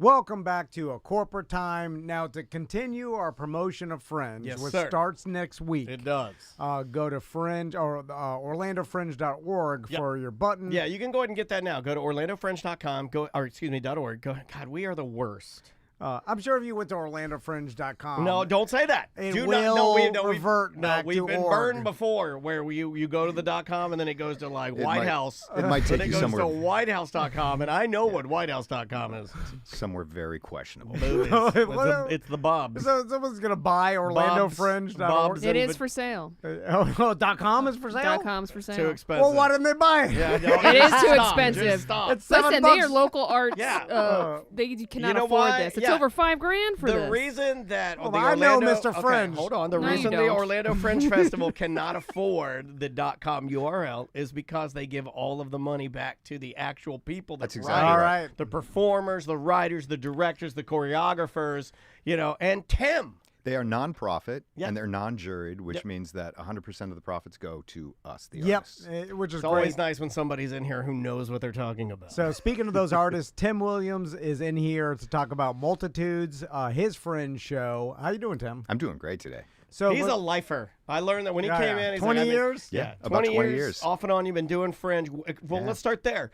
Welcome back to A Corporate Time. Now, to continue our promotion of Fringe, which starts next week. It does. Go to Fringe or orlandofringe.org for your button. Yeah, you can go ahead and get that now. Go to orlandofringe.com. .org. God, we are the worst. I'm sure if you went to orlandofringe.com. No, don't say that. It Do will not, revert back we've to been org. burned before where you go to the .com and then it goes to like White House. It might take then you it goes somewhere. to whitehouse.com, and I know what whitehouse.com is. Somewhere very questionable. It's the Bobs. So someone's going to buy orlandofringe.org? Bobs It is for sale. .com is for sale? .com's for sale. Too expensive. Well, why didn't they buy it? Yeah, no, It is just too stop. expensive. Just stop. It's $7. Listen, they are local arts. Yeah. They cannot You know afford why? this. It's Yeah. over $5,000 for The this. reason that Well, the I know Orlando, Mr. Fringe. Okay, hold on. The No, you reason the don't. Orlando Fringe Festival cannot afford the .com URL is because they give all of the money back to the actual people. That's run exactly it. All right. right. The performers, the writers, the directors, the choreographers, and Tim. They are non-profit Yep. and they're non-juried, which Yep. means that 100% of the profits go to us, the Yep, artists. which is It's great. always nice when somebody's in here who knows what they're talking about. So speaking of those artists, Tim Williams is in here to talk about Multitudes, his Fringe show. How you doing, Tim? I'm doing great today. So He's a lifer. I learned that when he Yeah, came yeah. in. He's 20 like, years? Yeah, about 20 years. Off and on, you've been doing Fringe. Well, Yeah. let's start there.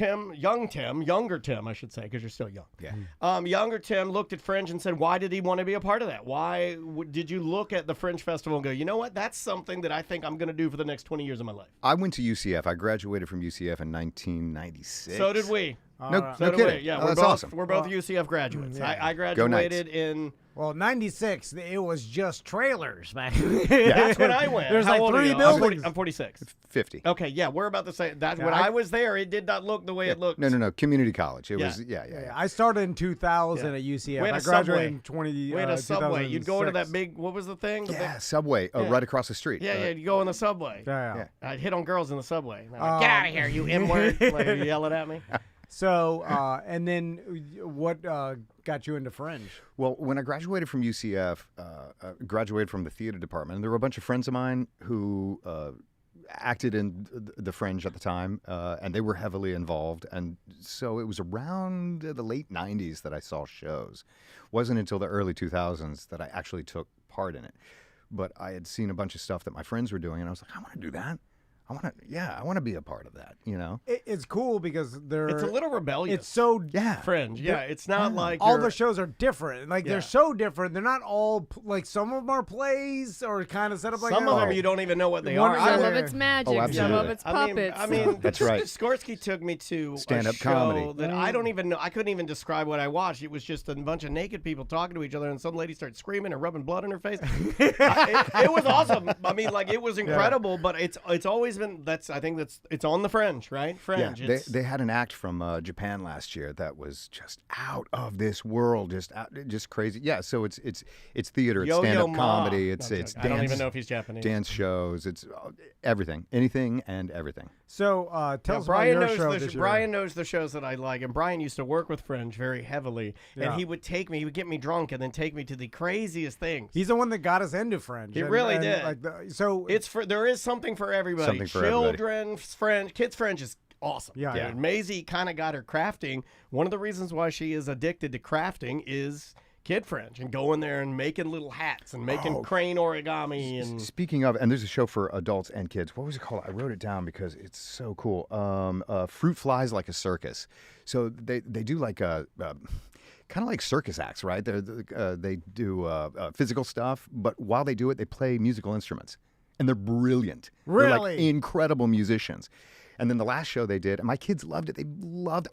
Younger Tim, I should say, because you're still young. Yeah. Younger Tim looked at Fringe and said, why did he want to be a part of that? Why did you look at the Fringe Festival and go, you know what? That's something that I think I'm going to do for the next 20 years of my life. I went to UCF. I graduated from UCF in 1996. So did we. No, So no did kidding. we. Yeah, Oh, we're that's both, awesome. We're both UCF graduates. yeah. I Go Knights. graduated in... Well, 96, it was just trailers back That's when I went. There's How like old are 3 you? buildings. I'm 46. 50. Okay, yeah, we're about to say that. Yeah, When I- I was there, it did not look the way it looked. No. Community college. It Yeah. was, yeah. I started in 2000 Yeah. at UCF. We had I a graduated subway. in 20. We had a subway. You'd go into that 2006. big, what was the thing? The Yeah, big- Subway, Yeah. right across the street. yeah, you go in the subway. Yeah. I'd hit on girls in the subway. And I'm like, get out of here, you M-word. Like, you yelling at me. So, and then what got you into Fringe? Well, when I graduated from UCF, graduated from the theater department, and there were a bunch of friends of mine who acted in the Fringe at the time, and they were heavily involved. And so it was around the late 90s that I saw shows. Wasn't until the early 2000s that I actually took part in it. But I had seen a bunch of stuff that my friends were doing, and I was like, I want to do that. I want to be a part of that, It's cool because It's a little rebellious. It's so Fringe. Yeah, it's not like all you're- the shows are different. Like Yeah. they're so different. They're not all like some of them are plays or kind of set up like Some that. of them you don't even know what they One are. is I Some Yeah. of it's magic. Oh, some of absolutely. it's puppets. I mean, That's right. Skorsky took me to Stand-up a show comedy. that I don't even know. I couldn't even describe what I watched. It was just a bunch of naked people talking to each other, and some lady started screaming and rubbing blood in her face. It was awesome. I mean, like it was incredible. But it's always been. I think it's on the Fringe, right? Fringe. Yeah, they had an act from Japan last year that was just out of this world, just crazy. Yeah, so it's theater, it's Yo-Yo stand-up Ma. comedy, it's No, it's I don't dance, even know if he's Japanese. dance shows, it's everything, anything and everything. So tell Now, us Brian about your knows show the this year. Brian knows the shows that I like, and Brian used to work with Fringe very heavily, Yeah. and he would take me, he would get me drunk, and then take me to the craziest things. He's the one that got us into Fringe. He really did. There is something for everybody. Something for everybody. Children's Fringe, kids Fringe is awesome. Yeah, yeah. And Maisie kind of got her crafting. One of the reasons why she is addicted to crafting is Kid Fringe and going there and making little hats and making crane origami and Speaking of, and there's a show for adults and kids. What was it called? I wrote it down because it's so cool. Fruit Flies Like a Circus. So they do like a kind of like circus acts, right? They do physical stuff, but while they do it, they play musical instruments, and they're brilliant. They're like Really? incredible musicians. And then the last show they did, and my kids loved it.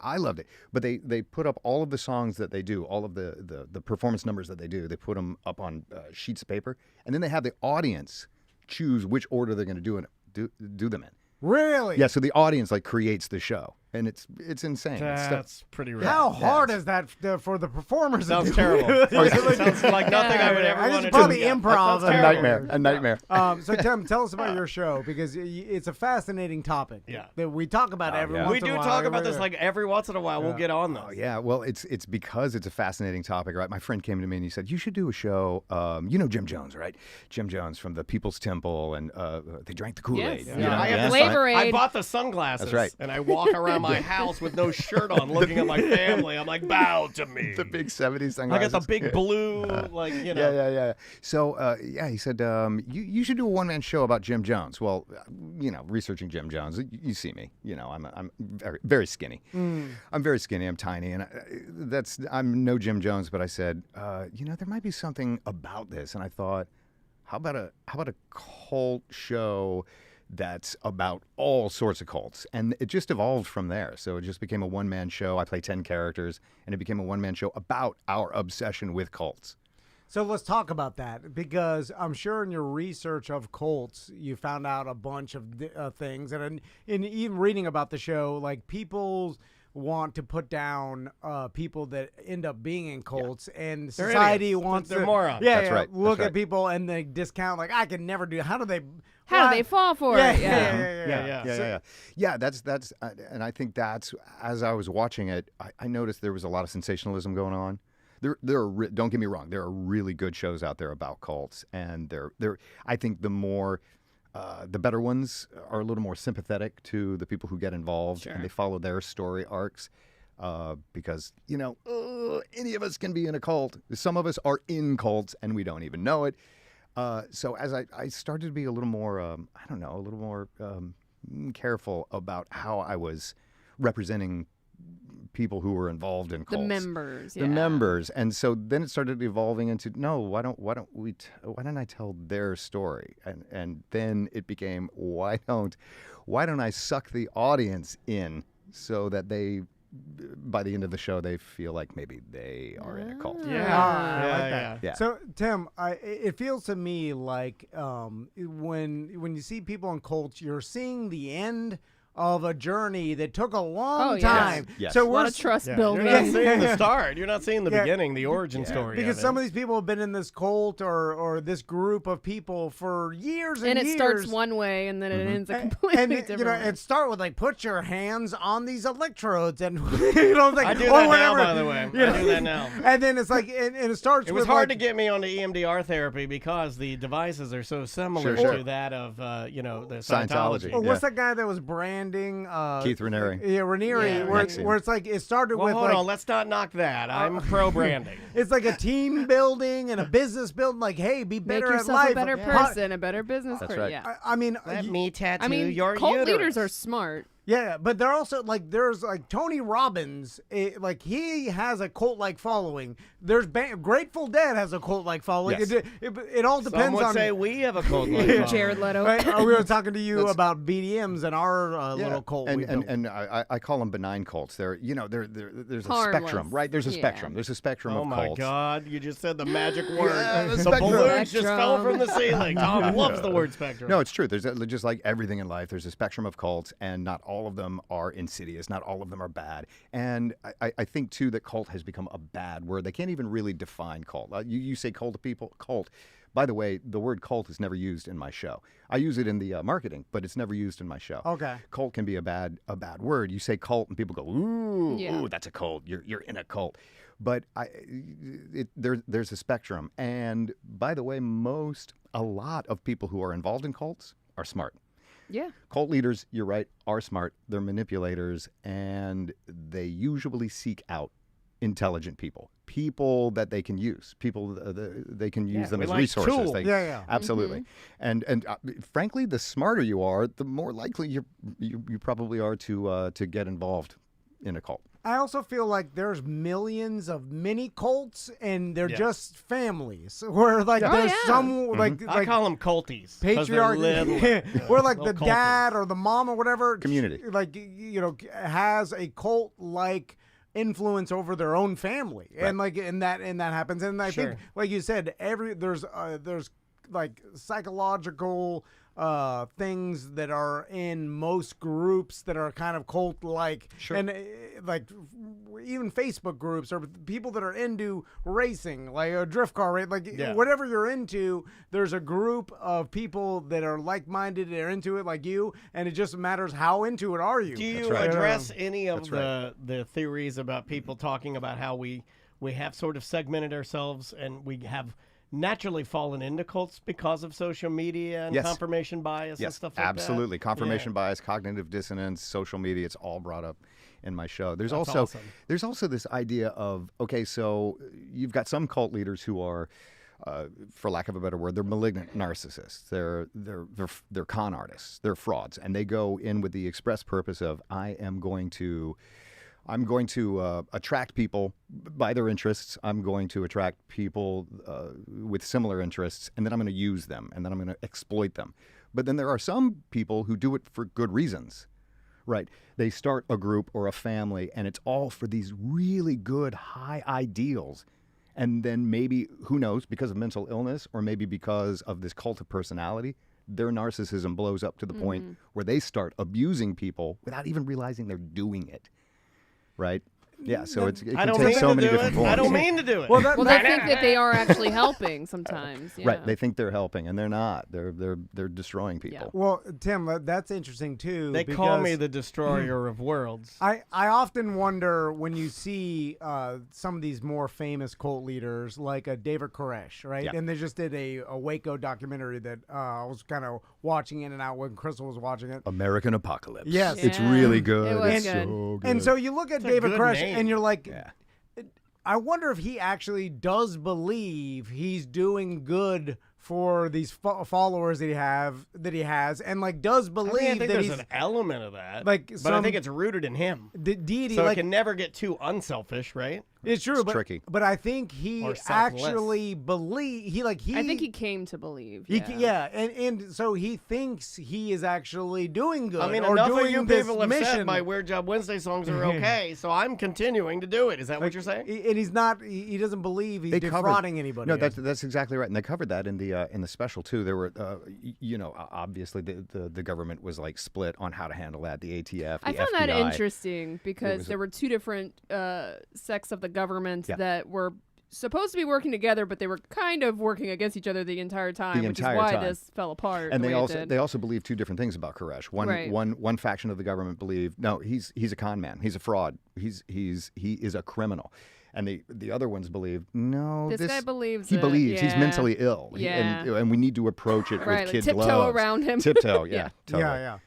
I loved it. But they put up all of the songs that they do, all of the performance numbers that they do. They put them up on sheets of paper, and then they have the audience choose which order they're going to do them in. Really? Yeah, so the audience creates the show, and it's insane. that's pretty rad. How hard is that for the performers? to Sounds do? terrible. Sounds like nothing I would ever I want just to probably do. Yeah, that improv. sounds a terrible. nightmare. So Tim, tell us about your show because it's a fascinating topic. Yeah. That we talk about every yeah. once We in do a while. talk about this like every once in a while. We'll get on those. Oh, yeah, well, it's because it's a fascinating topic, right? My friend came to me and he said, you should do a show. You know Jim Jones, right? Jim Jones from the People's Temple, and they drank the Kool-Aid. Yes. You Yeah. know? I have Yes, the Flavor I Aid. bought the sunglasses. That's right. And I walk around my house with no shirt on, looking at my family. I'm like, bow to me. The big 70s thing. I got the big blue, like, you know. Yeah. So, he said, you should do a one-man show about Jim Jones. Well, researching Jim Jones, you see me. I'm very, very skinny. I'm very skinny. I'm tiny, and I'm no Jim Jones. But I said, there might be something about this, and I thought, how about a cult show that's about all sorts of cults? And it just evolved from there. So it just became a one-man show. I play 10 characters, and it became a one-man show about our obsession with cults. So let's talk about that, because I'm sure in your research of cults, you found out a bunch of things. And in even reading about the show, like, people want to put down people that end up being in cults, and They're society idiots. wants They're to morons. That's right. look That's at people and they discount, like, I can never do. How do they fall for it? Yeah. Yeah, that's and I think that's, as I was watching it, I noticed there was a lot of sensationalism going on. There are don't get me wrong, there are really good shows out there about cults, and I think the better ones are a little more sympathetic to the people who get involved, and they follow their story arcs. Because any of us can be in a cult. Some of us are in cults and we don't even know it. So as I started to be a little more, careful about how I was representing people who were involved in cults. The members. The members. And so then it started evolving into, no, why don't I tell their story? And then it became, why don't I suck the audience in so that by the end of the show, they feel like maybe they are in a cult. Yeah. So, Tim, it feels to me like when you see people in cults, you're seeing the end of a journey that took a long time. Yes. So A lot of trust building. You're not seeing the start. You're not seeing the beginning, the origin story. Because of it. some of these people have been in this cult or this group of people for years and And it years. starts one way and then it ends a completely different way. And start with, like, put your hands on these electrodes and like, I do or that whatever. now, by the way. I do that now. And then it's like, and it starts. It was with, hard like, to get me onto EMDR therapy because the devices are so similar Sure. to that of the Scientology. Scientology. Or what's that guy that was branding? Keith Raniere. Yeah, Raniere, Yeah, where it's like it started Well, with, hold like, on. Let's not knock that. I'm pro branding. it's like a team building and a business building. Like, hey, be Make better at yourself life. a better person, a better business That's person. right. Yeah. I mean, Let me tattoo your cult uterus. leaders are smart. yeah, but they're also like, there's like Tony Robbins, like he has a cult-like following. There's Grateful Dead has a cult-like following. Yes. It all Some depends would on. say we have a cult like that. Jared Leto. Right? We were talking to you about BDMs and our little cult. we built. And I call them benign cults. There's a Harmless. spectrum, right? There's a Yeah. spectrum. There's a spectrum Oh of my cults. God! You just said the magic word. the the spectrum. balloons just Spectrum. fell from the ceiling. Tom loves the word spectrum. No, it's true. There's just like everything in life. There's a spectrum of cults, and not all of them are insidious. Not all of them are bad. And I think too that cult has become a bad word. They can't even really define cult. You say cult to people. Cult. By the way, the word cult is never used in my show. I use it in the marketing, but it's never used in my show. Okay. Cult can be a bad word. You say cult, and people go, ooh, Yeah. ooh, that's a cult. You're in a cult. But there's a spectrum. And by the way, a lot of people who are involved in cults are smart. Yeah. Cult leaders, you're right, are smart. They're manipulators, and they usually seek out intelligent people that they can use, they can use them we as like resources. tools. Absolutely. And frankly, the smarter you are, the more likely you probably are to get involved in a cult. I also feel like there's millions of mini cults, and they're just families. Where like there's some I call them culties. 'Cause they're patriarchy, little. where like the Little dad or the mom or whatever Community. like has a cult like influence over their own family, and like and that happens. And I think, like you said, there's like psychological things that are in most groups that are kind of cult like, and like even Facebook groups or people that are into racing, like a drift car race, like whatever you're into, there's a group of people that are like-minded, they're into it like you, and it just matters how into it are you. Do you address any of the theories about people talking about how we have sort of segmented ourselves and we have naturally fallen into cults because of social media and Yes. confirmation bias and stuff like absolutely. that? Confirmation bias, cognitive dissonance, social media, it's all brought up in my show. There's That's also awesome. there's also this idea of, okay, so you've got some cult leaders who are for lack of a better word, they're malignant narcissists. They're con artists. They're frauds, and they go in with the express purpose of I'm going to attract people by their interests. I'm going to attract people with similar interests, and then I'm going to use them, and then I'm going to exploit them. But then there are some people who do it for good reasons, right? They start a group or a family, and it's all for these really good, high ideals. And then maybe, who knows, because of mental illness or maybe because of this cult of personality, their narcissism blows up to the point where they start abusing people without even realizing they're doing it, right? Yeah, so it can take so many different forms. I don't mean to do it. Well, they think that they are actually helping sometimes. Yeah. Right, they think they're helping, and they're not. They're destroying people. Yeah. Well, Tim, that's interesting too. They call me the destroyer of worlds. I often wonder when you see some of these more famous cult leaders like David Koresh, right? Yeah. And they just did a Waco documentary that I was kind of watching in and out when Crystal was watching it. American Apocalypse. Yes. It's Yeah. really good. It was It's good. so good. And so you look at It's a David good Koresh name. and you're like, Yeah. I wonder if he actually does believe he's doing good for these followers that he has, and like does believe I think that there's he's an element of that, like but I think it's rooted in him. the deity. So like it can never get too unselfish, right? it's true, It's but tricky. But I think he Or selfless. actually he. I think he came to believe. And so he thinks he is actually doing good. I mean, or enough doing of you this people have mission. said my Weird Job Wednesday songs are okay, so I'm continuing to do it. Is that what you're saying? And he's not. He doesn't believe he's They covered- defrauding anybody. No, that's exactly right, and they covered that in the special too. There were, obviously the government was like split on how to handle that. The ATF, the I found FBI. that interesting because there were two different sects of the government that were supposed to be working together, but they were kind of working against each other the entire time, which is why this fell apart. And the way it did. they also believe two different things about Koresh. One faction of the government believed no, he's a con man, he's a fraud, he is a criminal. And the other ones believe, no, this guy believes he it. believes he's Yeah. mentally ill. Yeah. And we need to approach it Right, with like kid tiptoe gloves. around him. Tiptoe, yeah. Totally. Yeah.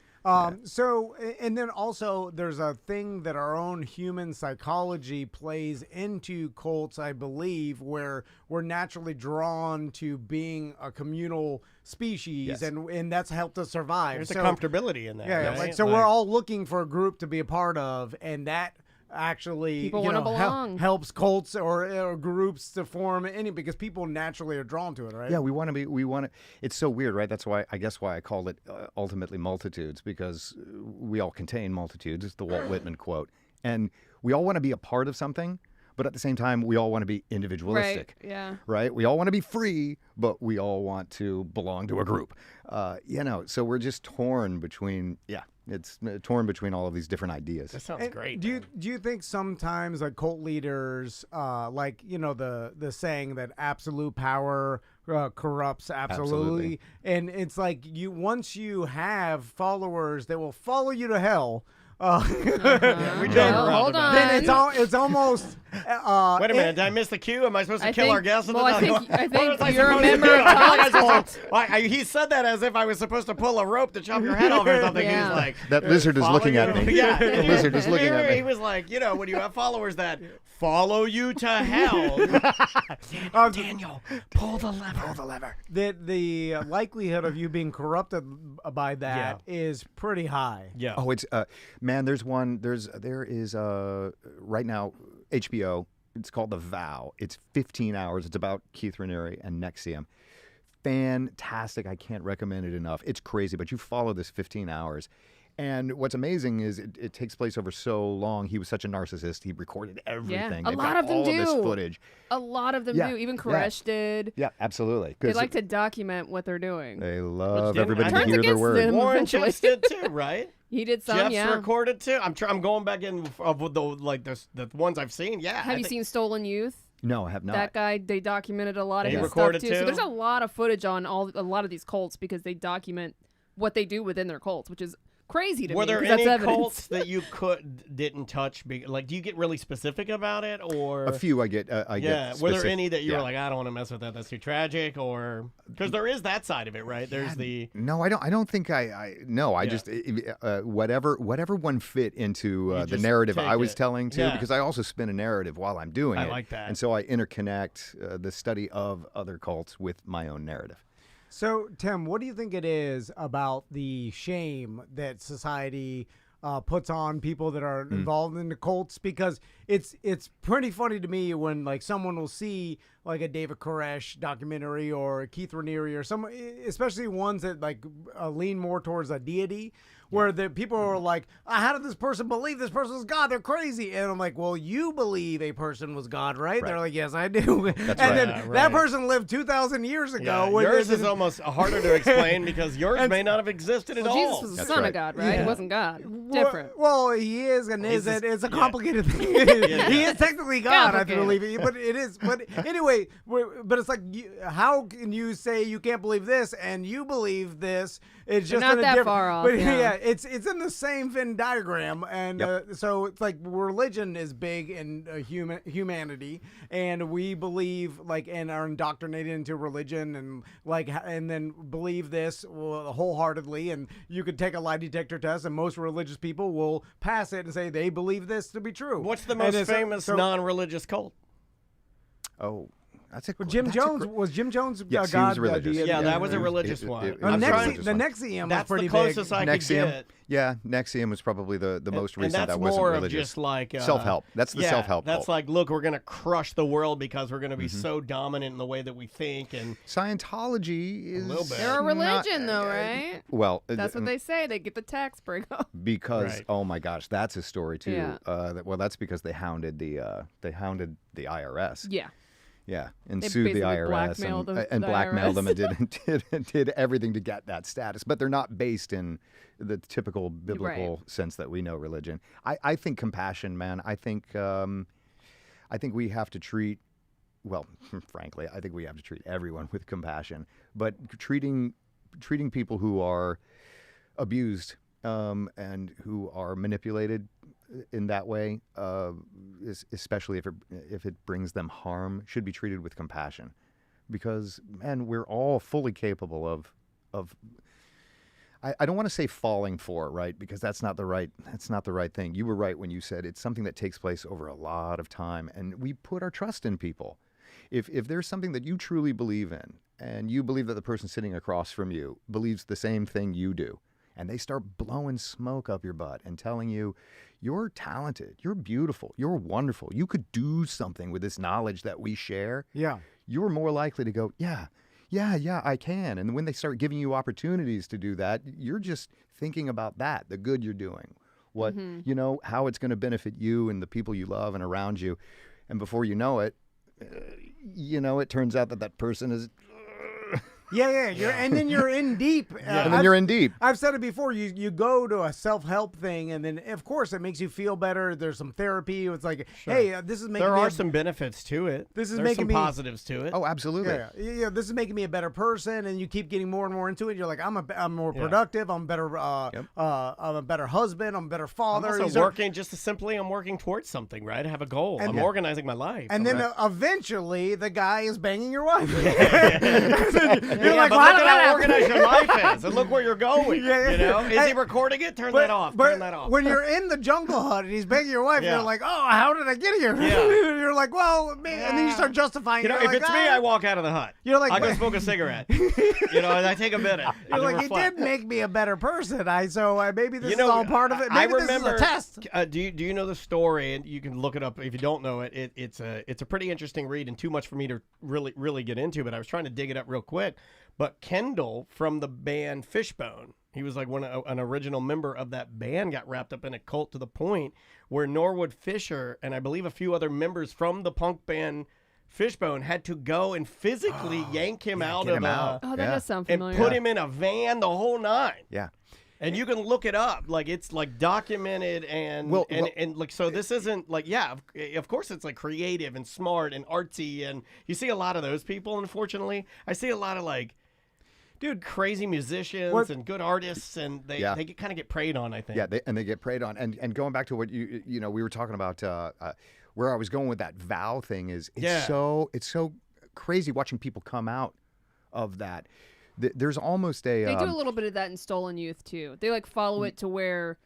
So, and then also there's a thing that our own human psychology plays into cults, I believe, where we're naturally drawn to being a communal species, Yes. and that's helped us survive. There's so, a comfortability in that. Yeah, right? like so we're all looking for a group to be a part of, and that actually People wanna belong. helps cults or groups to form because people naturally are drawn to it, right? Yeah, we want to. It's so weird, right? That's why I called it ultimately multitudes, because we all contain multitudes. It's the Walt Whitman quote, and we all want to be a part of something, but at the same time, we all want to be individualistic. Right. Yeah. Right? We all want to be free, but we all want to belong to a group. So we're just torn between. Yeah, it's torn between all of these different ideas. That sounds And great. Do you think sometimes like cult leaders, like the saying that absolute power corrupts absolutely, and it's like once you have followers that will follow you to hell. We joke Well, around hold about on. it. Then it's almost. Wait a minute, did I miss the cue? Am I supposed to kill our guest? I think What was I you're a supposed to member do? of the I feel like I cult. was supposed- he said that as if I was supposed to pull a rope to chop your head off or something. Yeah. He's like, That lizard is follow looking you. at me. Yeah, The lizard is looking at me. He was like, when you have followers that follow you to hell. Daniel, pull the lever. Pull the lever. That the likelihood of you being corrupted by that is pretty high. Yeah. Oh, it's man. There is right now HBO. It's called The Vow. It's 15 hours. It's about Keith Raniere and NXIVM. Fantastic. I can't recommend it enough. It's crazy, but you follow this 15 hours. And what's amazing is it takes place over so long. He was such a narcissist. He recorded everything. A They've lot got of them all do. Of this footage. A lot of them Yeah, do. Even yeah. Koresh did. Yeah, absolutely. They 'Cause like to document what they're doing. They love didn't- everybody to Turns hear their against word. them. Warren eventually. Jeffs did too, right? He did some, Jeff's yeah. recorded too. I'm going back in of the ones I've seen. Yeah. Have you seen Stolen Youth? No, I have not. That guy, they documented a lot of He his stuff recorded too. So too? there's a lot of footage on a lot of these cults because they document what they do within their cults, which is crazy to Were me. there 'cause any that's cults that you didn't touch? Like, do you get really specific about it, or A few I get. yeah? Get Were there specific- any that you yeah. were like, I don't want to mess with that. That's too tragic, or because there is that side of it, right? There's the No, I don't think no, I Yeah. just whatever one fit into the just narrative take I was it. telling too, Yeah. because I also spin a narrative while I'm doing I it. like that. And so I interconnect the study of other cults with my own narrative. So, Tim, what do you think it is about the shame that society puts on people that are involved in the cults? Because it's pretty funny to me when like someone will see like a David Koresh documentary or a Keith Raniere or some, especially ones that like lean more towards a deity, where the people are like, how did this person believe this person was God? They're crazy. And I'm like, well, you believe a person was God, right? They're like, yes, I do. That's and right. then that person lived 2,000 years ago. yeah, when yours they- is almost harder to explain because yours may not have existed at Well, all. Jesus was the That's son right. of God, right? Yeah. He wasn't God. Different. Well, he is and He's isn't. just- It's a yeah. complicated thing. He is technically God, I believe it. But it is. But anyway, but it's like, how can you say you can't believe this and you believe this? It's They're just not in a that different, far off, But yeah. it's in the same Venn diagram, and so it's like religion is big in humanity, and we believe like and are indoctrinated into religion, and like and then believe this wholeheartedly. And you could take a lie detector test, and most religious people will pass it and say they believe this to be true. What's the And most it's- famous so- non-religious cult? Oh, that's a Well, Jim that's a Jones gr- was Jim Jones. Yes, he God, was religious. Yeah, that was a it religious it- one. it- it I'm was a trying- religious the one. Nexium was That's pretty the closest big. I could get. Yeah, Nexium was probably the most And recent that's that wasn't more religious. of just like self-help. That's the yeah, self-help That's cult. like, look, we're going to crush the world because we're going to be so dominant in the way that we think. And Scientology is little bit. They're a not- religion, though, right? Well, That's what they say. They get the tax break off. because Right. oh my gosh, that's a story too. Yeah. Well, that's because they hounded the IRS. Yeah. Yeah, and They sued the basically IRS blackmailed and the blackmailed them IRS. and did everything to get that status. But they're not based in the typical biblical sense that we know religion. I think compassion, man. I think we have to treat, well, frankly, I think we have to treat everyone with compassion. But treating people who are abused and who are manipulated in that way, especially if it brings them harm, should be treated with compassion, because man, we're all fully capable of. I don't want to say falling for it, right? Because that's not the right thing. You were right when you said it's something that takes place over a lot of time, and we put our trust in people. If there's something that you truly believe in, and you believe that the person sitting across from you believes the same thing you do, and they start blowing smoke up your butt and telling you, you're talented, you're beautiful, you're wonderful, you could do something with this knowledge that we share, Yeah. you're more likely to go, yeah, I can. And when they start giving you opportunities to do that, you're just thinking about that, the good you're doing, what, how it's going to benefit you and the people you love and around you. And before you know it, it turns out that person is... Yeah. And then you're in deep. and then you're in deep. I've said it before. You go to a self-help thing, and then of course it makes you feel better. There's some therapy. It's like, hey, this is making there me are some benefits to it. This is There's making some me- positives to it. Oh, absolutely. Yeah. This is making me a better person, and you keep getting more and more into it. You're like, I'm more productive. I'm better. I'm a better husband. I'm a better I'm father. also working I'm working towards something, right? I have a goal. I'm organizing my life. And then eventually, the guy is banging your wife. You're You're like, but "Why look did at that how happen?" organized your life is, and look where you're going. Yeah. Is he recording it? Turn that off. But Turn that off. when you're in the jungle hut and he's banging your wife, Yeah. you're like, oh, how did I get here? Yeah. You're like, well, man. And then you start justifying it. if You're like, it's me, I walk out of the hut. You're like, I go "Wait." smoke a cigarette. And I take a minute. You're and like, reflect. it did make me a better person. Maybe this You is all part of it. Maybe I remember, this is a test. Do you know the story? And you can look it up if you don't know it. It's a pretty interesting read, and too much for me to really get into. But I was trying to dig it up real quick. But Kendall from the band Fishbone, he was like an original member of that band, got wrapped up in a cult to the point where Norwood Fisher and I believe a few other members from the punk band Fishbone had to go and physically yank him out get of him out. Oh, that Yeah. does sound and familiar. put him in a van, the whole nine. Yeah. And you can look it up, like it's like documented and like so. This isn't like of course it's like creative and smart and artsy, and you see a lot of those people. Unfortunately, I see a lot of like dude, crazy musicians and good artists, and they kind of get preyed on, I think. Yeah, they get preyed on. And going back to what we were talking about, where I was going with that vow thing is it's so crazy watching people come out of that. There's almost a they do a little bit of that in Stolen Youth too. They like follow it to where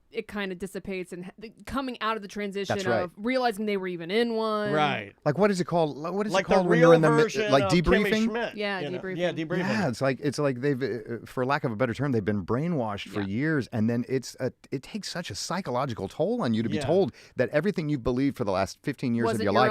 it kind of dissipates and coming out of the transition of realizing they were even in one. Right. Like what is it called? What is like it called the when you're in the like debriefing? Yeah, debriefing. Yeah, debriefing. Yeah, it's like they've, for lack of a better term, they've been brainwashed for years, and then it takes such a psychological toll on you to be told that everything you've believed for the last 15 years of your life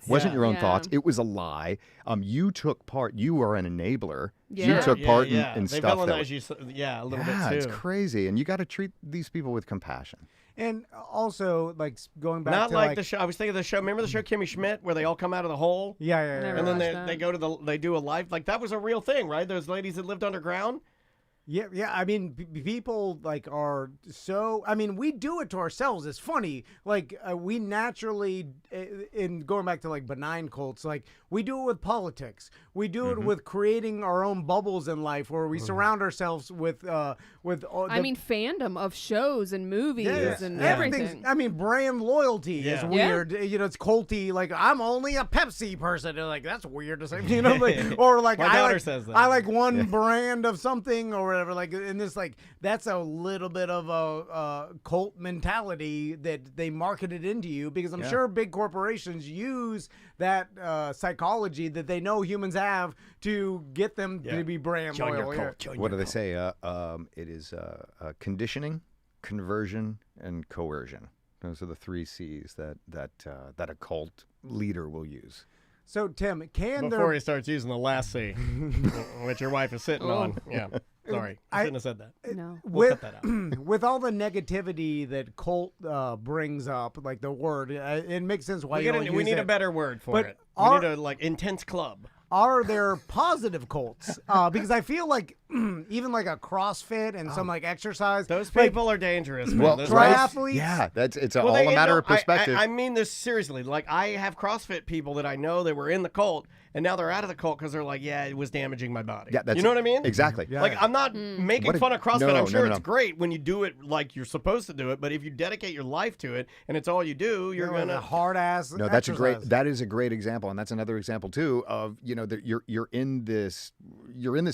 wasn't your own thoughts. It was a lie. You took part. You are an enabler. Yeah. You took part in they stuff. They villainize you, a little bit too. It's crazy, and you got to treat these people with compassion. And also, like, going back not to like the show. I was thinking of the show. Remember the show Kimmy Schmidt, where they all come out of the hole? Yeah. And then they go to they do a live. Like that was a real thing, right? Those ladies that lived underground. Yeah. I mean, people like are so. I mean, we do it to ourselves. It's funny. Like we naturally, in going back to like benign cults, like we do it with politics. We do it with creating our own bubbles in life, where we surround ourselves with. Fandom of shows and movies and everything. I mean, brand loyalty is weird. You know, it's culty. Like I'm only a Pepsi person. And like that's weird to say. You know, like, or like my daughter says that. I like one brand of something or whatever. Like, and this like that's a little bit of a cult mentality that they marketed into you, because I'm sure big corporations use that psychology that they know humans have to get them to be brand loyal. What do they say? It is conditioning, conversion, and coercion. Those are the 3 C's that a cult leader will use. So, Tim, before he starts using the last C, which your wife is sitting on. Yeah. Sorry, I shouldn't have said that. No. We'll cut that out. With all the negativity that cult brings up, like the word, it makes sense why we need a better word for it. We need a intense club. Are there positive cults? Because I feel like even like a CrossFit and some like exercise. Those people are dangerous. Well, triathletes. Yeah, it's all a matter of perspective. I mean this seriously. Like I have CrossFit people that I know that were in the cult, and now they're out of the cult because they're like, it was damaging my body. Yeah, you know what I mean? Exactly. Yeah. Like I'm not making fun of CrossFit. No, I'm sure no. it's great when you do it like you're supposed to do it. But if you dedicate your life to it and it's all you do, you're gonna hard ass. No, that is a great example, and that's another example too of that you're in this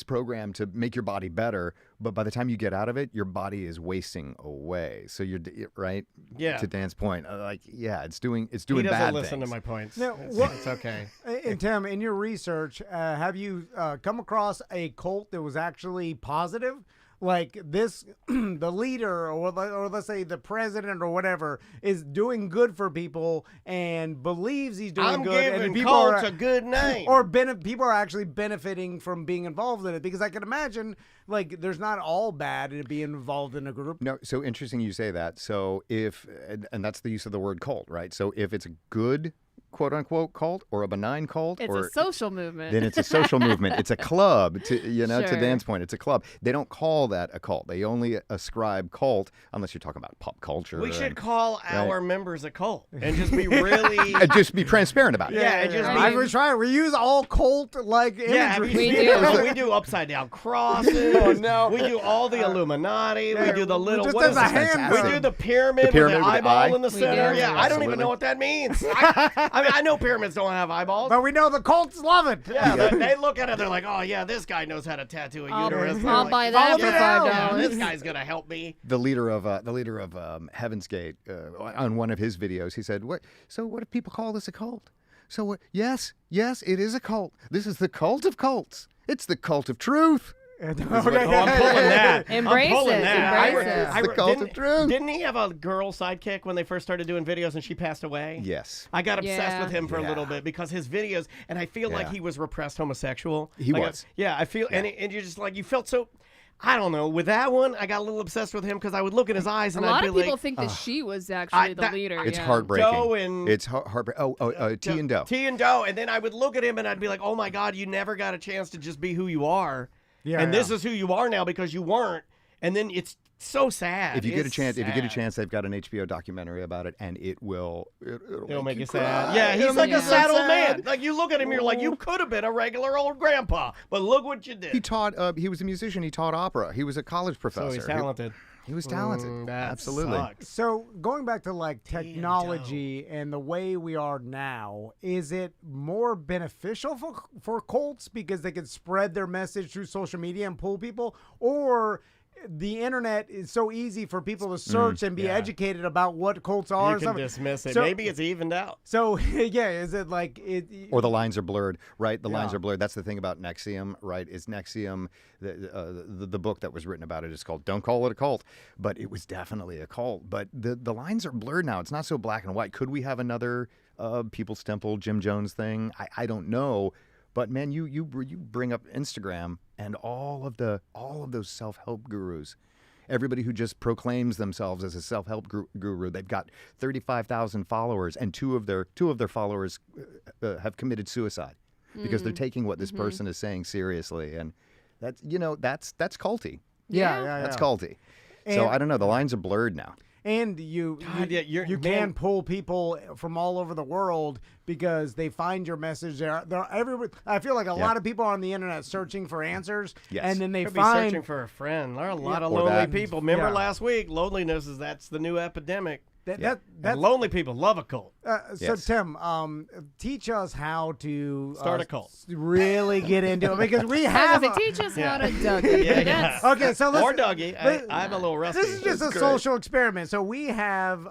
program to make your body better, but by the time you get out of it, your body is wasting away. So you're right. Yeah. To Dan's point, it's doing bad things. He doesn't listen to my points. No, it's okay. And Tim, in your research, have you come across a cult that was actually positive? Like this, the leader, or let's say the president or whatever, is doing good for people and believes he's doing good. I'm giving people cults a good name. Or people are actually benefiting from being involved in it. Because I can imagine, like, there's not all bad in being involved in a group. No, so interesting you say that. So and that's the use of the word cult, right? So if it's a good quote-unquote cult or a benign cult, it's a social movement. Then it's a social movement. It's a club. To Dan's point, it's a club. They don't call that a cult. They only ascribe cult unless you're talking about pop culture. We should call our members a cult and just be really and just be transparent about it. We use all cult-like imagery. We do upside down crosses. Oh no. We do all the Illuminati. We do the little. What is this? We do the pyramid with the eyeball in the center. Yeah, I don't even know what that means. I mean, I know pyramids don't have eyeballs. But we know the cults love it. Yeah, they look at it, they're like, oh, yeah, this guy knows how to tattoo a uterus. I'll buy that for $5. This guy's going to help me. The leader of Heaven's Gate, on one of his videos, he said, what if people call this a cult? So, yes, it is a cult. This is the cult of cults. It's the cult of truth. I'm pulling that. Embrace it. It's the cult of truth. Didn't he have a girl sidekick when they first started doing videos and she passed away? Yes. I got obsessed with him for a little bit because his videos, and I feel like he was repressed homosexual. He was. I feel, and you're just like, you felt so... I don't know. With that one, I got a little obsessed with him because I would look in his eyes and I'd be like... A lot of people think that she was actually the leader. It's heartbreaking. Doe and... It's heartbreaking. T and Doe. T and Doe. And then I would look at him and I'd be like, oh my God, you never got a chance to just be who you are. Yeah, this is who you are now because you weren't. And then it's So sad. If you get a chance, they've got an HBO documentary about it, and it'll make you sad. Yeah, he's like a sad old man. Like you look at him, you're like, you could have been a regular old grandpa, but look what you did. He taught. He was a musician. He taught opera. He was a college professor. So he's talented. He was talented. Absolutely. Sucks. So going back to like technology and the way we are now, is it more beneficial for cults because they can spread their message through social media and pull people, or the internet is so easy for people to search and be educated about what cults are? You can dismiss it. So, maybe it's evened out. So yeah, is it like it? Or the lines are blurred, right? The lines are blurred. That's the thing about NXIVM, right? Is NXIVM the book that was written about it is called "Don't Call It a Cult," but it was definitely a cult. But the lines are blurred now. It's not so black and white. Could we have another People's Temple, Jim Jones thing? I don't know. But man, you bring up Instagram and all of those self-help gurus, everybody who just proclaims themselves as a self-help guru. They've got 35,000 followers, and two of their followers have committed suicide because they're taking what this person is saying seriously, and that's culty. Yeah. That's culty. So I don't know. The lines are blurred now. And you can pull people from all over the world because they find your message. They're everywhere. I feel like a lot of people are on the internet searching for answers, and then they Could find be searching for a friend. There are a lot of lonely people. Remember last week, loneliness that's the new epidemic. That lonely people love a cult. So Tim, teach us how to start a cult. Really get into it, because we have teach us how to Dougie. Okay, so or Dougie. I'm a little rusty. This is just a social experiment. So we have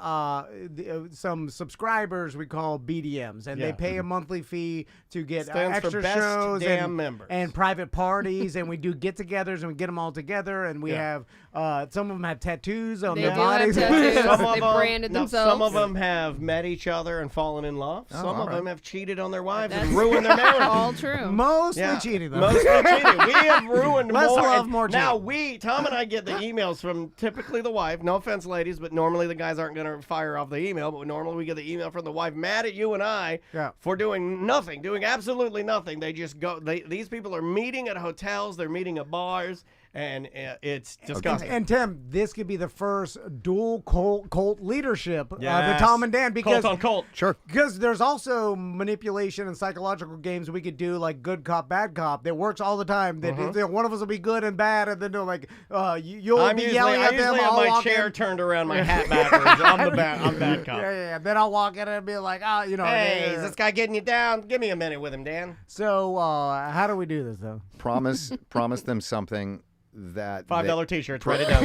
some subscribers we call BDMs, and they pay a monthly fee to get extra shows and private parties, and we do get-togethers, and we get them all together, and we have some of them have tattoos on their bodies. They branded themselves. Some of them have met each other and fallen in love. Some of them have cheated on their wives and ruined their marriage. All true. Mostly cheating, though. Mostly cheating. We have ruined Less more. love, more cheating. Now, Tom and I get the emails from typically the wife. No offense, ladies, but normally the guys aren't going to fire off the email. But normally we get the email from the wife mad at you and I for doing nothing, doing absolutely nothing. They just go. These people are meeting at hotels. They're meeting at bars. And it's disgusting. And Tim, this could be the first dual cult leadership, the Tom and Dan, because cult on cult, sure. Because there's also manipulation and psychological games we could do, like good cop, bad cop. That works all the time. That one of us will be good and bad, and then they're like, you'll be yelling at them. I usually have my chair turned around, my hat backwards. I'm bad cop. Yeah. Then I'll walk in and be like, hey, is this guy getting you down? Give me a minute with him, Dan. So how do we do this though? Promise them something. That $5 T-shirts. Write it down.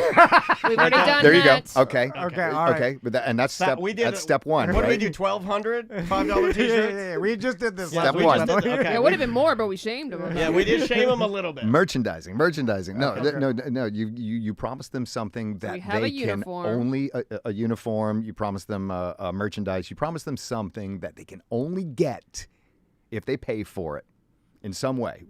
We've already done there you that. go. Okay. All right. But that's step one. What right? did we do? $1,200 $5 T-shirts. Yeah. We just did this. Step one. Okay. It would have been more, but we shamed them. Yeah, we did shame them a little bit. Merchandising. No. You promise them something that they can only a uniform. You promise them merchandise. You promise them something that they can only get if they pay for it. In some way,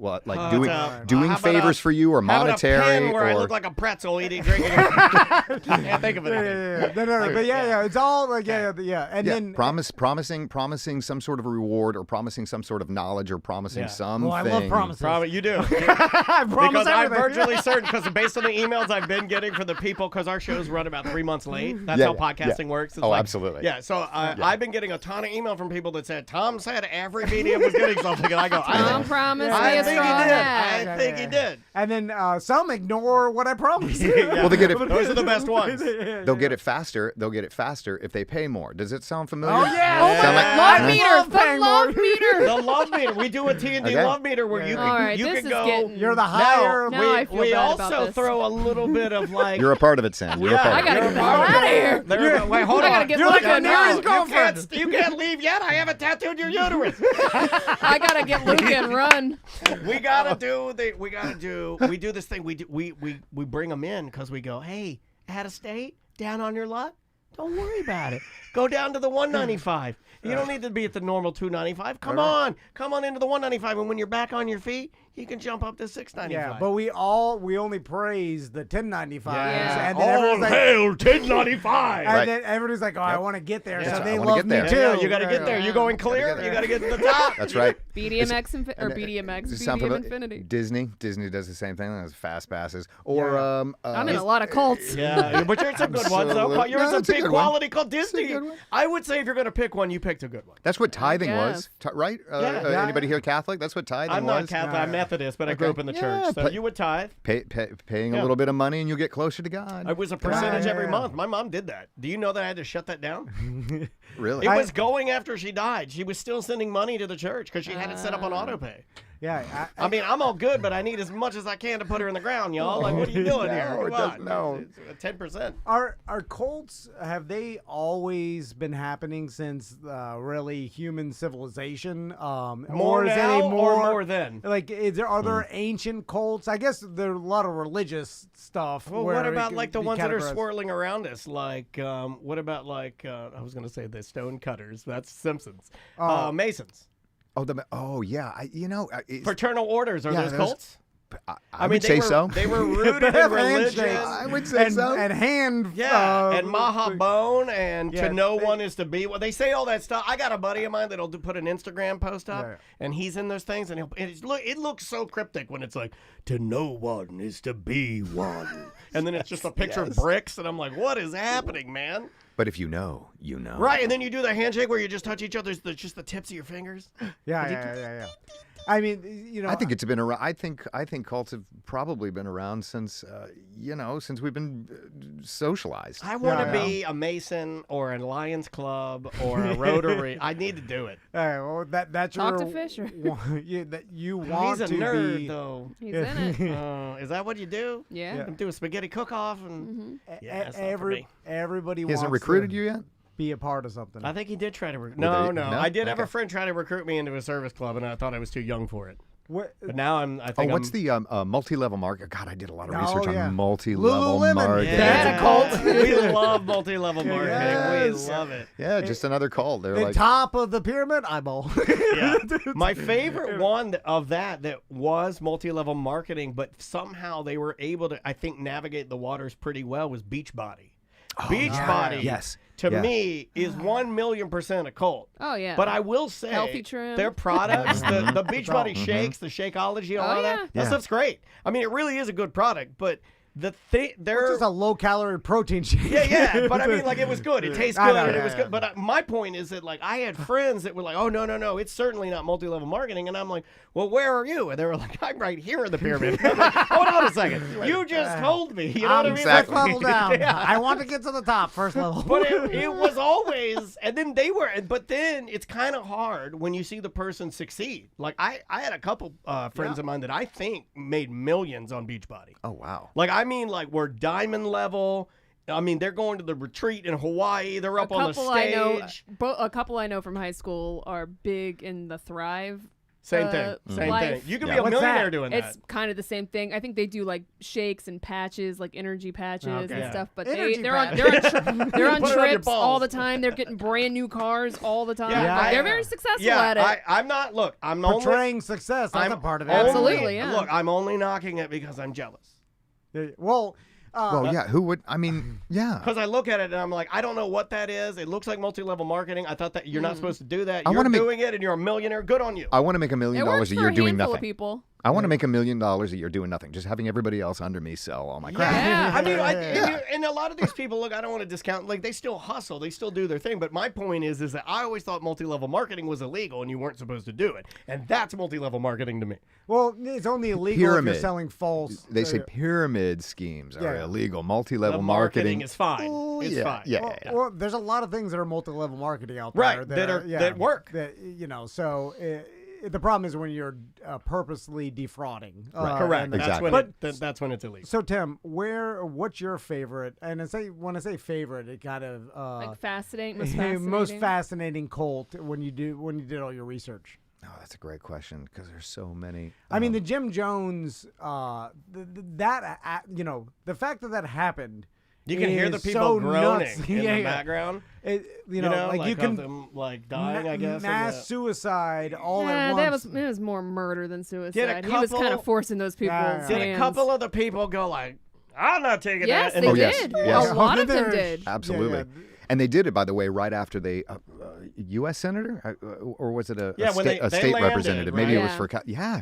doing favors for you or monetary. How about a pen where I look like a pretzel eating, drinking? Can't think of it. But it's all like and then promising some sort of a reward, or promising some sort of knowledge, or promising something. Well, I love promises. You do. I promise because I'm virtually certain, because based on the emails I've been getting from the people, because our shows run about 3 months late. That's how podcasting works. It's absolutely. Yeah. So I've been getting a ton of email from people that said Tom said every medium was getting something, and I go, I think he did. And then some ignore what I promised. Well, they get it. Those are the best ones. They'll get it faster. They'll get it faster if they pay more. Does it sound familiar? Oh yeah. Love meter. The love meter. The love meter. We do a T&D love meter where you can go. You're the higher. We also throw a little bit of like. You're a part of it, Sam. You're a part I gotta get the hell out of here. Wait, hold on. You're like a nearest girlfriend. You can't leave yet. I haven't tattooed your uterus. I gotta get Luca and run. We do this thing. We bring them in because we go, hey, out of state, down on your luck, don't worry about it. Go down to the 195. You don't need to be at the normal 295. Come on into the 195, and when you're back on your feet, you can jump up to $6.95. Yeah, but we only praise the 10.95s, Yeah. and then everyone's like, hail 10.95. and then everybody's like, oh, I want to get there, Yeah. so they I wanna love get me there. too. Yeah, you got to get there. You're going clear. You got to get to the top. That's right. BDMX BDM Infinity. Disney does the same thing. There's fast passes. Or I'm in a lot of cults. Yeah, but yours are good ones though. Yours No, are it's a big good quality one. called Disney. good one. I would say if you're going to pick one, you picked a good one. That's what tithing was, guess. right? Yeah. Anybody here Catholic? That's what tithing I'm was. not Catholic. I'm Methodist, but I grew up in the church. So you would tithe. Paying Yeah. a little bit of money and you'll get closer to God. It was a percentage every Yeah. month. My mom did that. Do you know that I had to shut that down? Really? It was going after she died. She was still sending money to the church because she had it set up on autopay. Yeah, I mean, I'm all good, but I need as much as I can to put her in the ground, y'all. Like, what are you doing here? No, it Come doesn't- on. no. It's 10%. Are cults, have they always been happening since really human civilization? More or is now it a or more then? Like, are there ancient cults? I guess there are a lot of religious stuff. Well, where what it about could like the be ones that are categorized. swirling around us? Like, what about like I was going to say the stone cutters? That's Simpsons. Masons. Oh yeah. Fraternal orders are Yeah, those those- cults? I mean, would say so. They were rooted in Handshakes. religion. I would say so. And hand. Yeah, and Mahabone and yeah, to know they- one is to be. Well, they say all that stuff. I got a buddy of mine that'll put an Instagram post up, Yeah. and he's in those things, and it looks so cryptic when it's like, to know one is to be one. And then it's just a picture of bricks, and I'm like, what is happening, man? But if you know, you know. Right, and then you do the handshake where you just touch each other's, just the tips of your fingers. Yeah. I mean, you know, I think it's been around. I think cults have probably been around since since we've been socialized. I want to Yeah. be a Mason or a Lions Club or a Rotary. I need to do it. all right, well, that's Talk your to Fisher. that you want He's a to nerd, be. though. He's in it. Is that what you do? Yeah. Do a spaghetti cook-off and yeah, that's not for me. Everybody He wants hasn't recruited to you yet. be a part of something. I think he did try to. Well, No. no? I did have a Okay. friend try to recruit me into a service club, and I thought I was too young for it. What, But now I think What's I'm, the multi-level market? God, I did a lot of Oh, research yeah. on multi-level Lululemon. marketing. Yeah. That's a cult. We love multi-level marketing. Yes. We love it. Yeah, just another cult. They're the like, top of the pyramid eyeball. Yeah. My favorite one of that was multi-level marketing, but somehow they were able to, I think, navigate the waters pretty well, was Beachbody. Beachbody, yes. to Yeah. me, is 1,000,000% a cult. Oh yeah. But I will say, Healthy trim. their products, the Beachbody shakes, the Shakeology, all Oh, of yeah. that Yeah. stuff's great. I mean, it really is a good product, but the thing, It's they're just a low calorie protein shake. yeah, but I mean, like, it was good. It tastes I good, know, and it yeah, was yeah. good. But my point is that, like, I had friends that were like, oh, no, it's certainly not multi-level marketing. And I'm like, well, where are you? And they were like, I'm right here in the pyramid. I'm like, hold on a second. You just told me. You know what I mean? Exactly. First level down. Yeah. I want to get to the top. First level. But it was always, and then but then it's kind of hard when you see the person succeed. Like, I had a couple friends of mine that I think made millions on Beachbody. oh wow. Like, I mean, like, we're diamond level. I mean, they're going to the retreat in Hawaii. They're up on the stage. A couple I know from high school are big in the Thrive. Same thing. life. You could Yeah. be a What's millionaire that? doing It's that. kind of the same thing. I think they do like shakes and patches, like energy patches Okay. and Yeah. stuff. But Energy they're on patch. they're on Put it on your trips all balls. the time. They're getting brand new cars all the time. Yeah, Like, I- they're very successful Yeah, at it. I'm not. Look, I'm only. Portraying success. That's I'm a part of it. only- Absolutely, yeah. Look, I'm only knocking it because I'm jealous. Yeah, well, Well, yeah. Who would? I mean, yeah. Because I look at it and I'm like, I don't know what that is. It looks like multi-level marketing. I thought that you're not supposed to do that. I You're wanna make- doing it, and you're a millionaire. Good on you. I want to make $1 million it works a for year a doing handful of nothing. people. I want to make $1 million a year doing nothing, just having everybody else under me sell all my crap. Yeah. I mean, Yeah. and a lot of these people, look, I don't want to discount, like, they still hustle, they still do their thing. But my point is that I always thought multi-level marketing was illegal and you weren't supposed to do it. And that's multi-level marketing to me. well, it's only illegal if Pyramid. you're selling false. They say pyramid schemes are Yeah. illegal. Multi-level The marketing marketing is fine. Oh, It's yeah, fine. Yeah, Well, yeah. well, there's a lot of things that are multi-level marketing out there Right, that work. That so the problem is when you're purposely defrauding. Correct. and- That's Exactly. when that's when it's illegal. So Tim, what's your favorite? And when I say favorite, it kind of Like fascinating, most fascinating. most fascinating cult when you did all your research. Oh, that's a great question because there's so many. I mean, the Jim Jones, the fact that happened. You can hear the people so groaning nuts. in Yeah, the yeah. background. You know, like you of can them like dying, I guess. mass suicide all Yeah, at once. it was more murder than suicide. Did a He was kind of couple- forcing those people's hands. Did a couple of the people go like, "I'm not taking Yes, that"? they And yes. did. Yes. A lot of them did. Absolutely. Yeah. And they did it, by the way, right after they, U.S. senator, or was it a when they state landed, representative? Maybe right? it was for,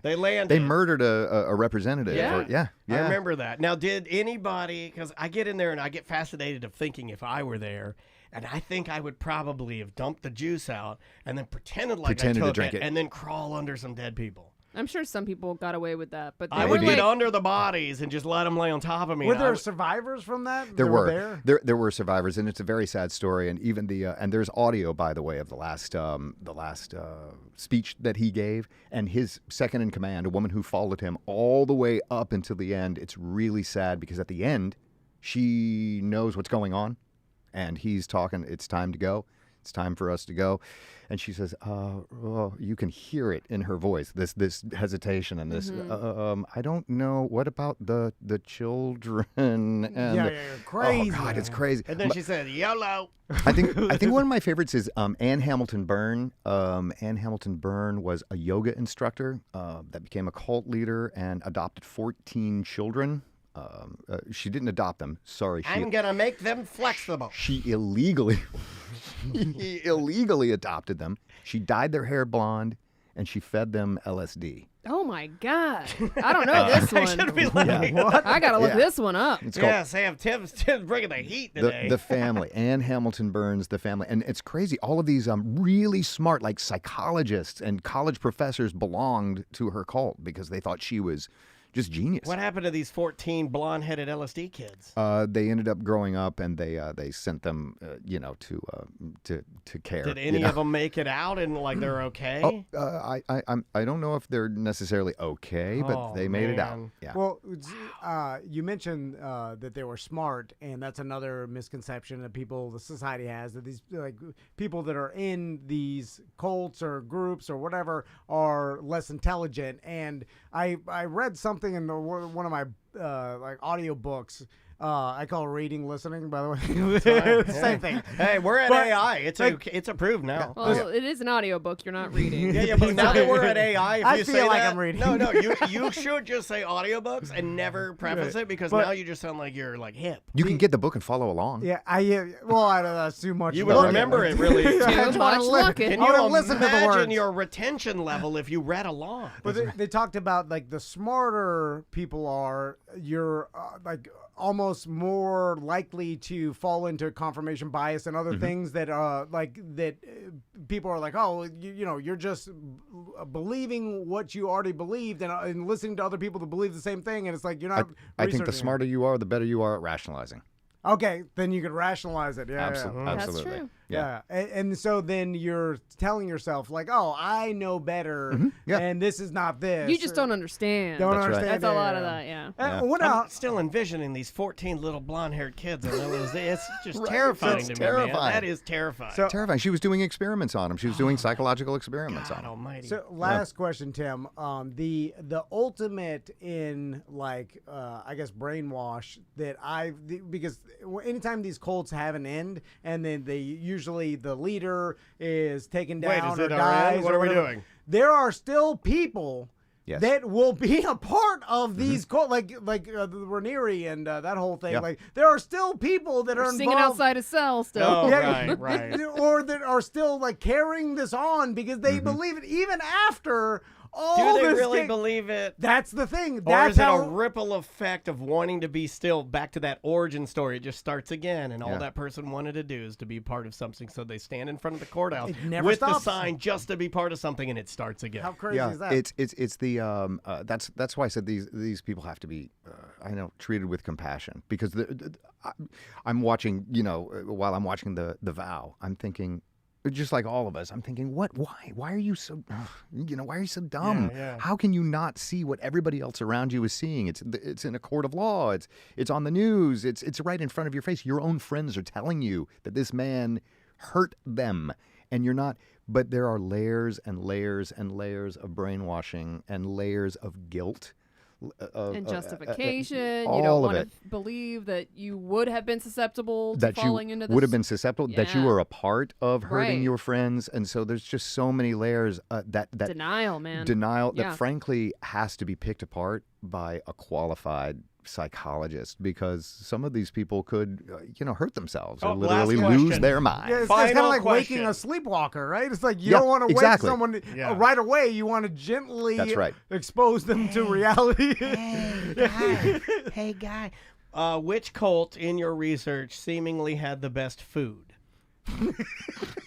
They landed. They murdered a representative. Yeah. Yeah. I remember that. Now, did anybody? Because I get in there and I get fascinated of thinking if I were there. And I think I would probably have dumped the juice out and then pretended I to took drink it. and then crawl under some dead people. I'm sure some people got away with that, but I they would were get like, under the bodies and just let them lay on top of me. Were and I there would- survivors from that? There that were. there? There were survivors, and it's a very sad story. And even and there's audio, by the way, of the last speech that he gave, and his second in command, a woman who followed him all the way up until the end. It's really sad because at the end, she knows what's going on, and he's talking. It's time to go. It's time for us to go. And she says, you can hear it in her voice, this hesitation and this, I don't know, what about the children? And Yeah, crazy. Oh, God, it's crazy. And then she said, "YOLO." I think one of my favorites is Ann Hamilton Byrne. Ann Hamilton Byrne was a yoga instructor that became a cult leader and adopted 14 children. She didn't adopt them. Sorry. I'm going to make them flexible. She illegally adopted them. She dyed their hair blonde, and she fed them LSD. oh my God. I don't know this I one. should be like, What? I got to look Yeah. this one up. It's called yeah, Sam, Tim's bringing the heat today. The Family. Ann Hamilton Byrne's The Family. And it's crazy. All of these really smart, like psychologists and college professors belonged to her cult because they thought she was just genius. What happened to these 14 blonde-headed LSD kids? They ended up growing up, and they sent them, to care. Did any of them make it out and like they're okay? I don't know if they're necessarily okay, but Oh, they made it out. man. Yeah. Well, you mentioned that they were smart, and that's another misconception that the society has, that these like people that are in these cults or groups or whatever are less intelligent. And I read something in one of my like audio books. I call it reading listening, by the way. Same thing. Hey, we're at But, AI. It's like- it's approved now. Well, it is an audiobook. You're not reading. Yeah, but now that we're at AI, if I you feel say like that, I'm reading. No, you should just say audiobooks and never preface it because But- now you just sound like you're like hip. You can get the book and follow along. Yeah, I don't know, that's too much. You would looking. remember it really. I Too just wanna much li- looking. Can I wanna you listen to the imagine words. your retention level if you read along? But they talked about like the smarter people are, you're like almost more likely to fall into confirmation bias and other things that people are like, oh, you're just believing what you already believed and listening to other people to believe the same thing, and it's like you're not. I think the researching it. smarter you are, the better you are at rationalizing. Okay, then you could rationalize it. Yeah, Absolutely. yeah. That's Absolutely. true. Yeah, and so then you're telling yourself like, "Oh, I know better, Yeah. and this is not this." You just don't understand. Don't That's right. understand. That's a lot of that, yeah. Yeah. What I'm else? still envisioning these 14 little blonde-haired kids. And it's just Right, terrifying it's to me, terrifying. man. That is terrifying. So- Terrifying. She was doing experiments on him. She was doing psychological experiments on God him. almighty. So last question, Tim. The ultimate in like I guess brainwash that because anytime these cults have an end, and then usually the leader is taken down Wait, is or it our dies. end? What or are we whatever, doing? There are still people. Yes. That will be a part of these cults, like Raniere and that whole thing. Yeah. Like there are still people that are Singing involved. outside a cell still. Oh, Yeah. right. Or that are still like carrying this on because they believe it even after all Do they this really thing- believe it? That's the thing. Or That's is it how a ripple effect of wanting to be still back to that origin story? It just starts again, and all Yeah. that person wanted to do is to be part of something. So they stand in front of the courthouse It never with stops. the sign just to be part of something, and it starts again. How crazy Yeah, is that? it's the that's why I said these people have to be treated with compassion because I'm watching while I'm watching the Vow, I'm thinking. Just like all of us, I'm thinking, why are you so, why are you so dumb? Yeah. How can you not see what everybody else around you is seeing? It's in a court of law. It's on the news. It's right in front of your face. Your own friends are telling you that this man hurt them, and you're not. But there are layers and layers and layers of brainwashing and layers of guilt and justification. You all don't of want to believe that you would have been susceptible to that falling you into this. would have been susceptible, that you Yeah. were a part of hurting Right. your friends. And so there's just so many layers that Denial, man. denial Yeah. that frankly has to be picked apart by a qualified psychologist, because some of these people could hurt themselves or literally last lose question. their mind. Yeah, it's kind Final of like question. waking a sleepwalker, right? It's like you Yeah, don't want to exactly. wake someone Yeah. right away. You want to gently That's right. expose them to reality. Hey, guy. Which cult in your research seemingly had the best food?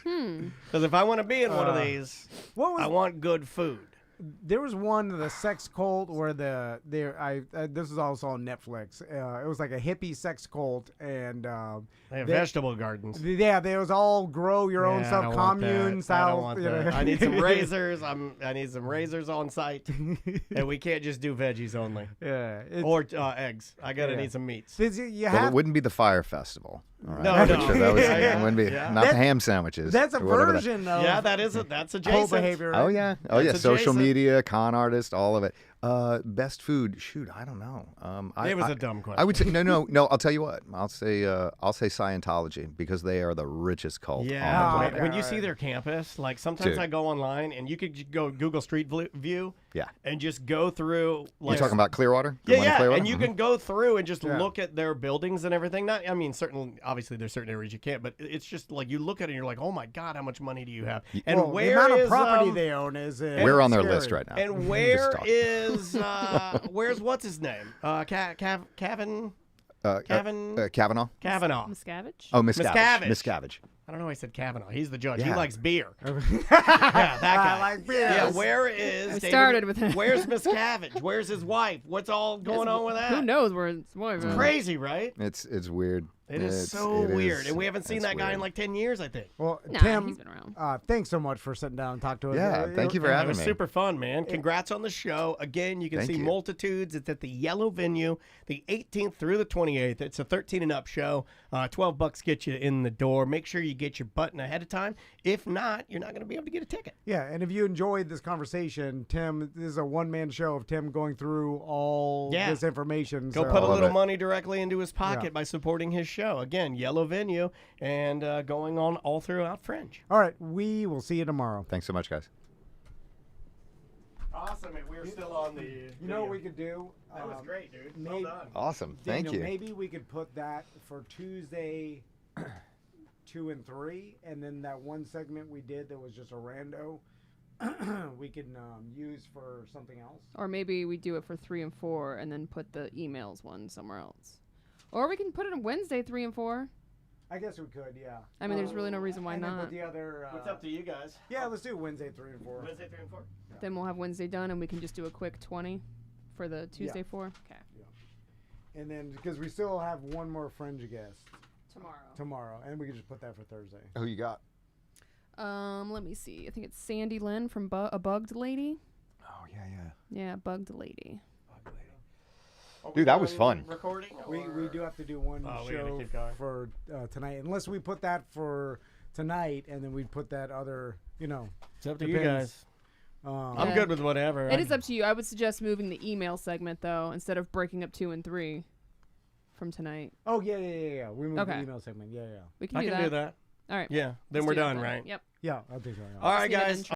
Because if I want to be in one of these, What was I want good food. there was one, the sex cult, where this is also on Netflix. It was like a hippie sex cult, and They have vegetable gardens. yeah, there was all grow your own Yeah, I stuff, don't want commune that. style. I don't want that. I need some razors. I need some razors on site, and we can't just do veggies only Yeah, or eggs. I gotta Yeah. need some meats. you Well, have it wouldn't be the Fire Festival. All right? No, I'm no. pretty sure that was, Yeah, it wouldn't be yeah. not the ham sandwiches. that's a or whatever that- version of Yeah, that's cult adjacent. behavior. Right? Oh yeah, That's social adjacent. media, con artist, all of it. Best food? Shoot, I don't know. It was a dumb question. I would say no. I'll tell you what. I'll say Scientology, because they are the richest cult. Yeah, on the Oh, planet. okay. when you see their campus, like sometimes Dude. I go online and you could go Google Street View, Yeah. and just go through. Like, You're talking about Clearwater? The one in yeah, Clearwater? and you can go through and just Yeah. look at their buildings and everything. Not, I mean, certainly, obviously, there's certain areas you can't, but it's just like you look at it and you're like, oh my god, how much money do you have? And Well, where the amount is of property they own is We're on their scary. list right now. and Just where talk. is where's what's his name? Kavanaugh. Kavanaugh? Miscavige? Oh, Miscavige. Miscavige. Miscavige. I don't know why I said Kavanaugh. He's the judge. He Yeah. likes beer. Yeah, that guy. I like beer. Yeah, where is We David- started with him. Where's Miscavige? Where's his wife? What's all going on with that? Who knows where it's more It's crazy, right? It's weird. It is so weird. And we haven't seen that guy in like 10 years, I think. Well, Nah, Tim, he's been around. thanks so much for sitting down and talking to us. Yeah, thank you for It having was me. super fun, man. Congrats on the show. Again, you can Thank see you. Multitudes. It's at the Yellow Venue, the 18th through the 28th. It's a 13 and up show. $12 gets you in the door. Make sure you get your button ahead of time. If not, you're not going to be able to get a ticket. Yeah, and if you enjoyed this conversation, Tim, this is a one-man show of Tim going through all this information. Go so- put a Love little it. money directly into his pocket Yeah. by supporting his show. Again, Yellow Venue, and going on all throughout Fringe. All right, we will see you tomorrow. Thanks so much, guys. Awesome. And we're still on the. You know what we could do? That was great, dude. maybe- Well done. Awesome. Thank Daniel, you. Maybe we could put that for Tuesday 2 and 3, and then that one segment we did that was just a rando, we can use for something else. Or maybe we do it for 3 and 4 and then put the emails one somewhere else. Or we can put it on Wednesday 3 and 4. I guess we could, yeah. I mean, there's really no reason why and then not. put the other. What's up to you guys? Yeah, let's do Wednesday 3 and 4. Wednesday 3 and 4. Then we'll have Wednesday done and we can just do a quick 20 for the Tuesday 4. Okay. And then because we still have one more Fringe guest Tomorrow. tomorrow, and we can just put that for Thursday. Who you got? Let me see. I think it's Sandy Lynn from A Bugged Lady. Oh, yeah. Yeah, Bugged Lady. Dude, that was fun. Recording? We do have to do one Oh, we gotta show keep going. for tonight, unless we put that for tonight, and then we put that other, It's up to Depends. you guys. I'm Yeah. good with whatever. It is up to you. I would suggest moving the email segment, though, instead of breaking up 2 and 3 from tonight. Oh yeah. We moved Okay. the email segment. Yeah. We can I do can that. do that. All right. Yeah. Then Let's we're do that done, then. right? Yep. Yeah, I think so. Yeah. All right, See you then. guys.